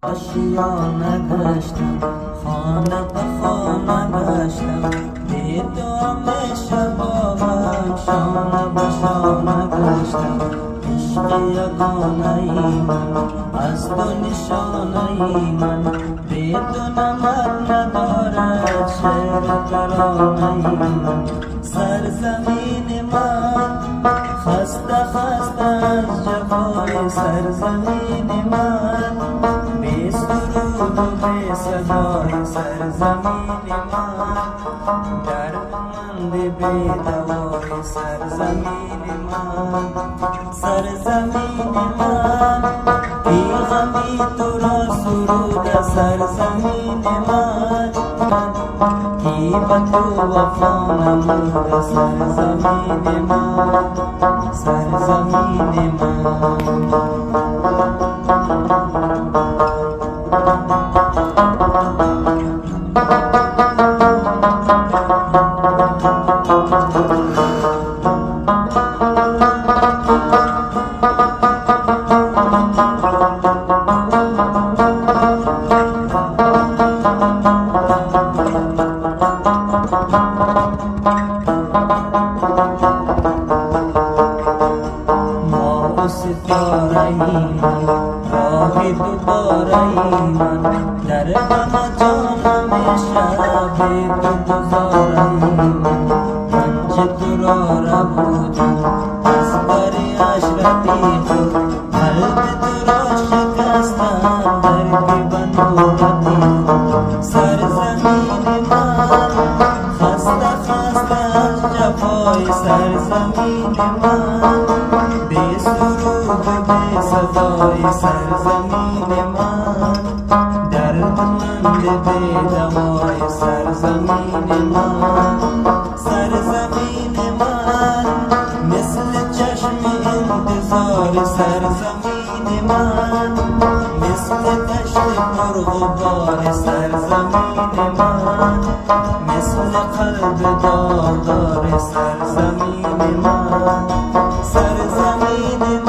آشیانه گشتم، خانه به خانه گشتم، دیدم شبابم شانه به شانه گشتم. عشق یگانه ای من از تو نشانه ای من، بدون نمد ندارد شعر ترانه ای من. سرزمین من خسته خسته از جفای سرزمین من، بی سرود و بی صدای سرزمین من، دردمند بی دوای سرزمین من. سرزمین من بی غمی تو را سرود سرزمین من، کی به تو وفا نمود سرزمین من. سرزمین من ستاره من، راه دوباره من، در غم جانم شب تو گذاره من. رنج تو را ربودم از بر اشرفی خود، قلب تو را شکستم در بنورتی خود. سرزمین من خسته خسته از جفای سرزمین من، بی سرود و بی صدای سرزمین من، دردمند بی دوای سرزمین من. سرزمین من مثل چشم انتظار سرزمین من، مثل دشت پرغبار سرزمین من، مثل قلب داغدار سرزمین من. سرزمین